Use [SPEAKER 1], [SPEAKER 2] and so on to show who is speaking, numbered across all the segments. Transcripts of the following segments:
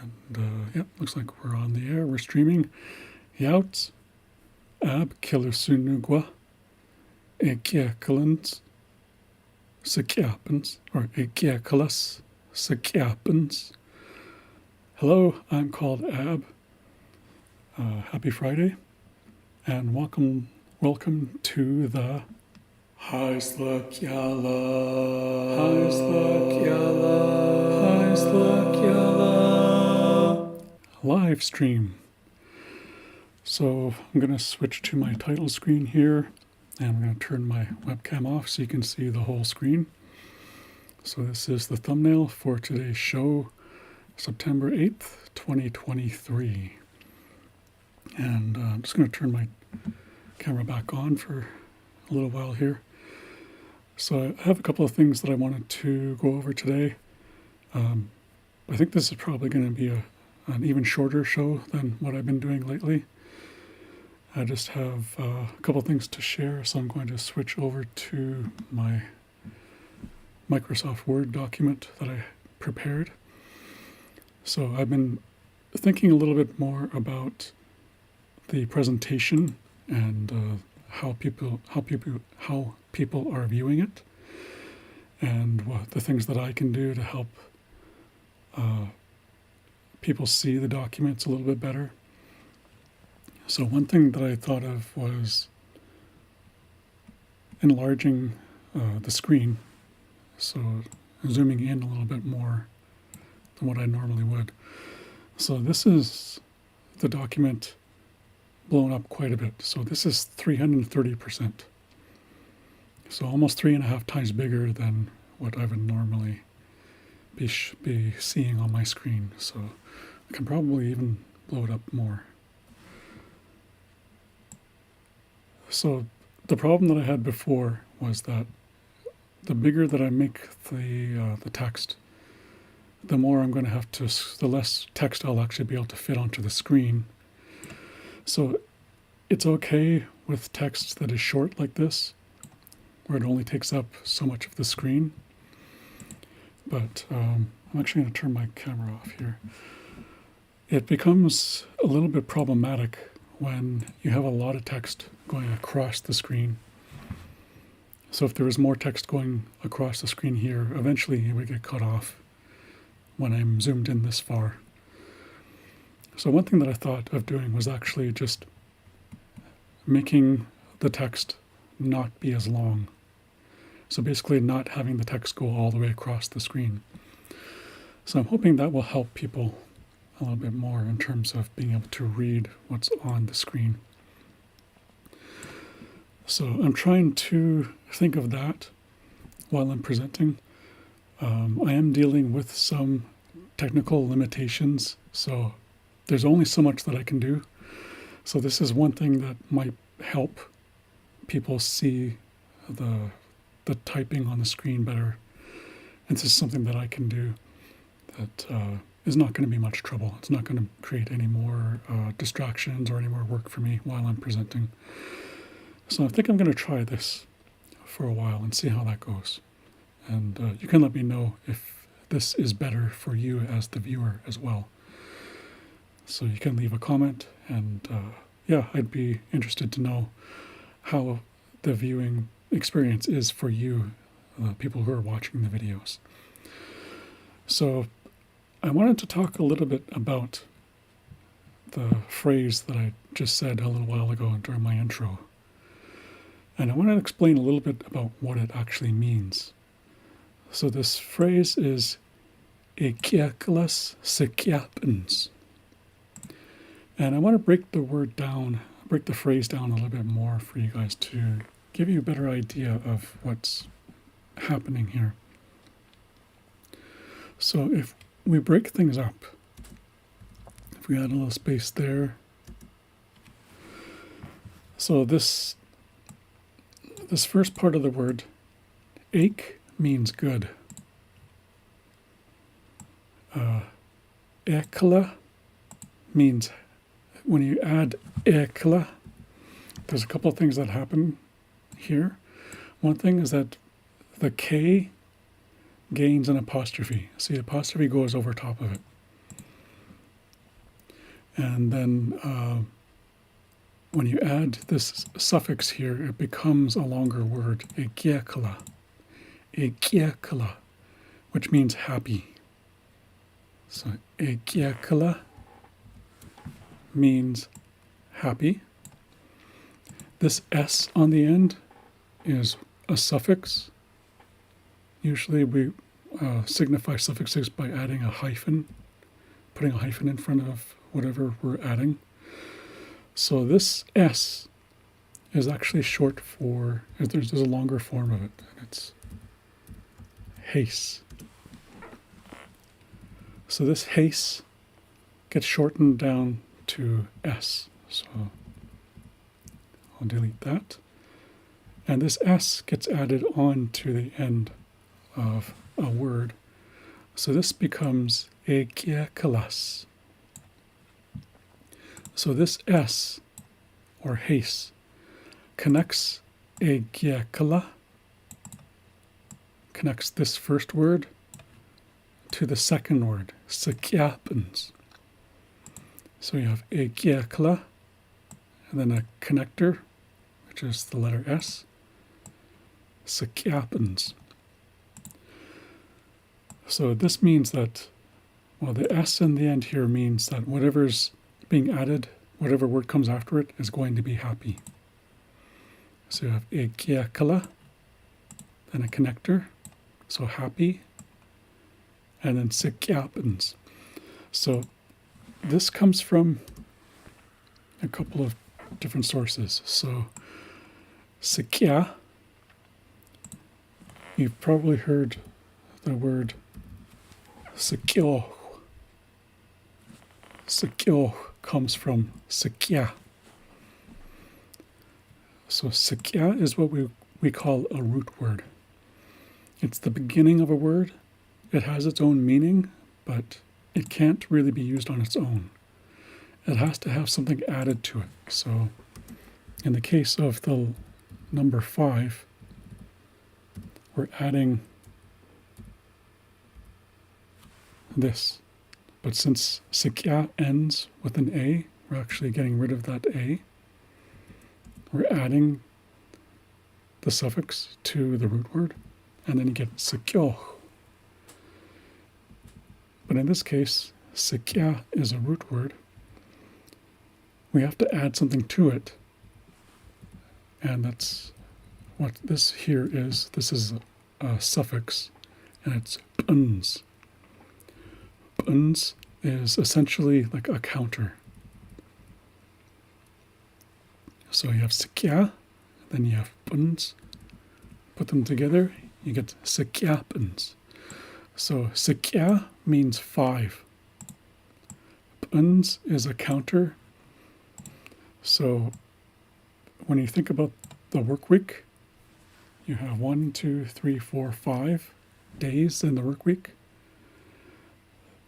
[SPEAKER 1] And yeah, looks like we're on the air. We're streaming. Youts, Ab Killersunugwa, Ekiakalans, Sakiapans, or Ekiakalas, Sakiapans. Hello, I'm called Ab. Happy Friday, and welcome to the islak live stream. So I'm going to switch to my title screen here, and I'm going to turn my webcam off so you can see the whole screen. So this is the thumbnail for today's show, September 8th, 2023. And I'm just going to turn my camera back on for a little while here. So I have a couple of things that I wanted to go over today. I think this is probably going to be an even shorter show than what I've been doing lately. I just have a couple of things to share, so I'm going to switch over to my Microsoft Word document that I prepared. So I've been thinking a little bit more about the presentation and how people are viewing it, and what the things that I can do to help people see the documents a little bit better. So one thing that I thought of was enlarging the screen, so zooming in a little bit more than what I normally would. So this is the document blown up quite a bit. So this is 330%. So almost 3.5 times bigger than what I would normally be seeing on my screen. So I can probably even blow it up more. So the problem that I had before was that the bigger that I make the text, the more I'm going to have to, the less text I'll actually be able to fit onto the screen. So it's okay with text that is short like this, where it only takes up so much of the screen. But I'm actually going to turn my camera off here. It becomes a little bit problematic when you have a lot of text going across the screen. So if there is more text going across the screen here, eventually it would get cut off when I'm zoomed in this far. So one thing that I thought of doing was actually just making the text not be as long. So basically not having the text go all the way across the screen. So I'm hoping that will help people a little bit more in terms of being able to read what's on the screen. So I'm trying to think of that while I'm presenting. I am dealing with some technical limitations, so there's only so much that I can do. So this is one thing that might help people see the typing on the screen better. And this is something that I can do that is not going to be much trouble. It's not going to create any more distractions or any more work for me while I'm presenting. So I think I'm going to try this for a while and see how that goes. And you can let me know if this is better for you as the viewer as well. So you can leave a comment, and yeah, I'd be interested to know how the viewing experience is for you, people who are watching the videos. So I wanted to talk a little bit about the phrase that I just said a little while ago during my intro. And I want to explain a little bit about what it actually means. So this phrase is ekiakalas sekiapens. And I want to break the phrase down a little bit more for you guys to give you a better idea of what's happening here. So if we break things up, if we add a little space there, so this first part of the word, ache, means good. Ekla means, when you add ekla, there's a couple of things that happen here. One thing is that the K gains an apostrophe. See, the apostrophe goes over top of it. And then when you add this suffix here, it becomes a longer word, egiekala, which means happy. So egiekala means happy. This S on the end is a suffix. Usually we signify suffixes by adding a hyphen, putting a hyphen in front of whatever we're adding. So this S is actually short for, there's a longer form of it, and it's hace. So this hace gets shortened down to S. So I'll delete that. And this S gets added on to the end of a word. So this becomes egiekalas. So this S, or hace, connects egiekala, connects this first word to the second word, sekiapens. So you have egiekala, and then a connector, which is the letter S, sekiapens. So this means that, well, the S in the end here means that whatever's being added, whatever word comes after it, is going to be happy. So you have egiekala, then a connector, so happy, and then sekiapens. So this comes from a couple of different sources. So sekia, you've probably heard the word sekyo. Sekyo comes from sekia. So sekia is what we call a root word. It's the beginning of a word. It has its own meaning, but it can't really be used on its own. It has to have something added to it. So in the case of the number 5, we're adding this. But since sekia ends with an A, we're actually getting rid of that A. We're adding the suffix to the root word, and then you get sekyo. But in this case, sekia is a root word. We have to add something to it, and that's what this here is. This is a suffix, and it's puns. Puns is essentially like a counter. So you have sekia, then you have puns. Put them together, you get sekiapens. So sekia means 5. Puns is a counter. So when you think about the work week, you have 1, 2, 3, 4, 5 days in the work week.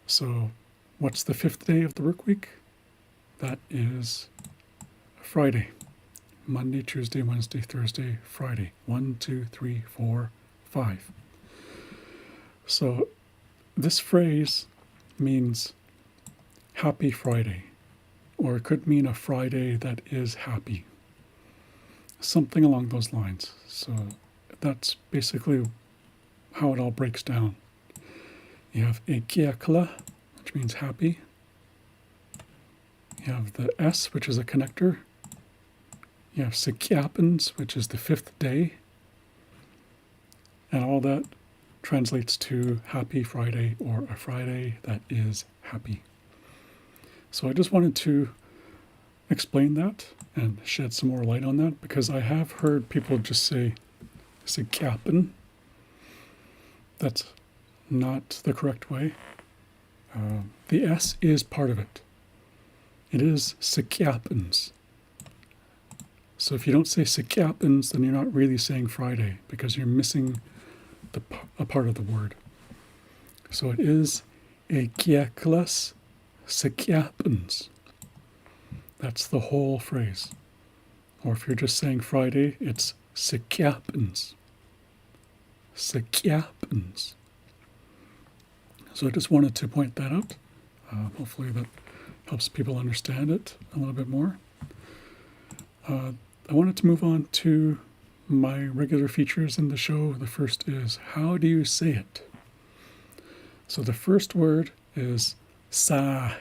[SPEAKER 1] So what's the 5th day of the work week? That is Friday. Monday, Tuesday, Wednesday, Thursday, Friday. 1, 2, 3, 4, 5. So this phrase means happy Friday, or it could mean a Friday that is happy. Something along those lines. So that's basically how it all breaks down. You have egiekala, which means happy. You have the S, which is a connector. You have sekiapens, which is the 5th day. And all that translates to happy Friday, or a Friday that is happy. So I just wanted to explain that and shed some more light on that, because I have heard people just say sekiapen. That's not the correct way. The S is part of it. It is sekiapens. So if you don't say sekiapens, then you're not really saying Friday, because you're missing a part of the word. So it is egieklas sekiapens. That's the whole phrase. Or if you're just saying Friday, it's sekiapens. Sekiapens. So I just wanted to point that out. Hopefully that helps people understand it a little bit more. I wanted to move on to my regular features in the show. The first is, how do you say it? So the first word is sa,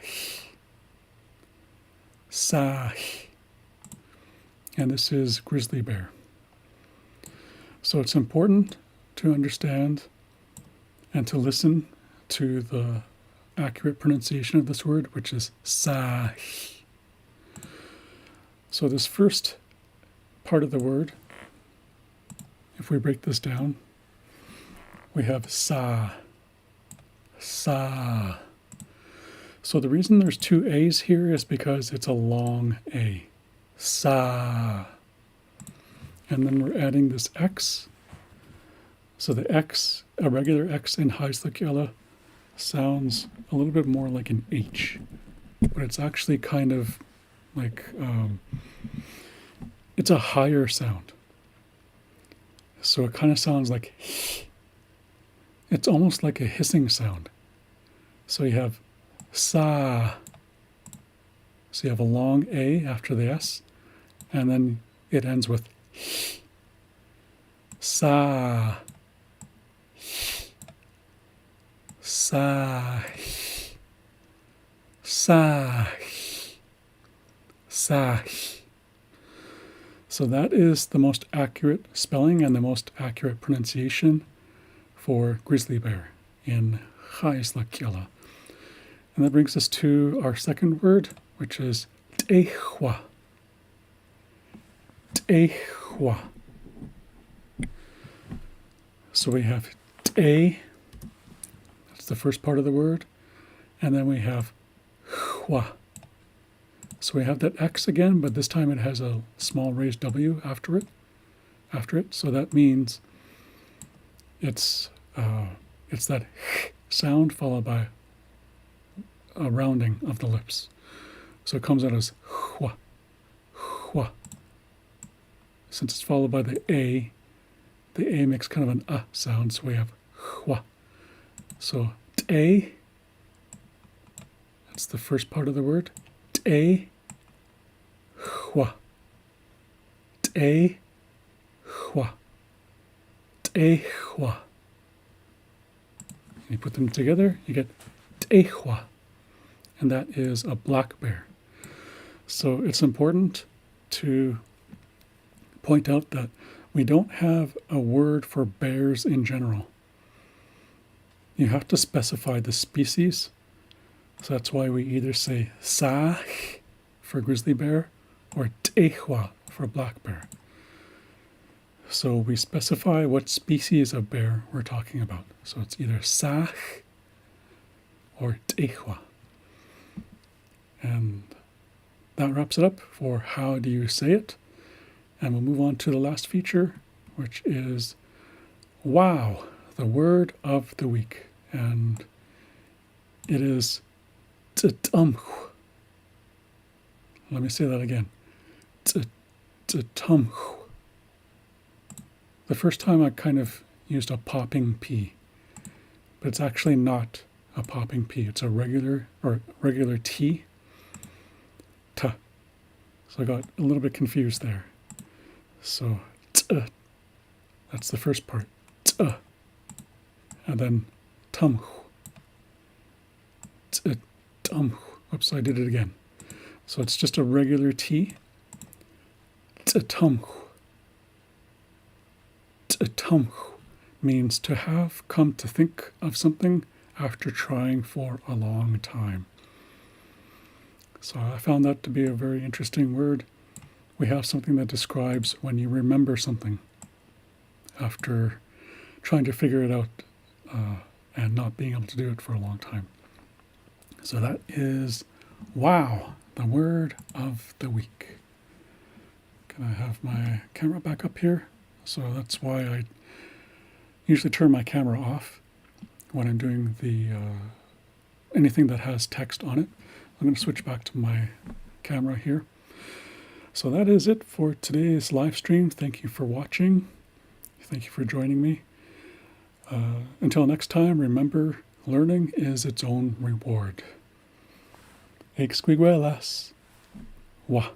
[SPEAKER 1] sa, and this is grizzly bear. So it's important to understand and to listen to the accurate pronunciation of this word, which is sa. So this first part of the word, if we break this down, we have sa, sa. So the reason there's two A's here is because it's a long A, sa. And then we're adding this X. So the X, a regular X in islak sounds a little bit more like an H, but it's actually kind of like, it's a higher sound. So it kind of sounds like, it's almost like a hissing sound. So you have sa. So you have a long A after the S, and then it ends with sa, sa, sa, sa. So that is the most accurate spelling and the most accurate pronunciation for grizzly bear in islak. And that brings us to our second word, which is tehwa. Tehwa. So we have te, that's the first part of the word, and then we have hwa. So we have that X again, but this time it has a small raised W after it. So that means it's that sound followed by a rounding of the lips. So it comes out as hwa, hwa. Since it's followed by the A makes kind of an sound, so we have hwa. So te, that's the first part of the word. Te, hwa. Te, hwa. Te, hwa. You put them together, you get tehwa, and that is a black bear. So it's important to point out that we don't have a word for bears in general. You have to specify the species. So that's why we either say sa for grizzly bear or tehwa for black bear. So we specify what species of bear we're talking about. So it's either sa or tehwa. And that wraps it up for how do you say it. And we'll move on to the last feature, which is wow, the word of the week. And it is t'tamhu. Let me say that again. T'tamhu. The first time I kind of used a popping P, but it's actually not a popping P. It's a regular T. Ta. So I got a little bit confused there. So that's the first part. And then tamhu. Tamhu. Oops, I did it again. So it's just a regular T. Tamhu. Tamhu means to have come to think of something after trying for a long time. So I found that to be a very interesting word. We have something that describes when you remember something after trying to figure it out and not being able to do it for a long time. So that is wow, the word of the week. Can I have my camera back up here? So that's why I usually turn my camera off when I'm doing the anything that has text on it. I'm going to switch back to my camera here. So that is it for today's live stream. Thank you for watching. Thank you for joining me. Until next time, remember, learning is its own reward. Exquiguelas. Wa.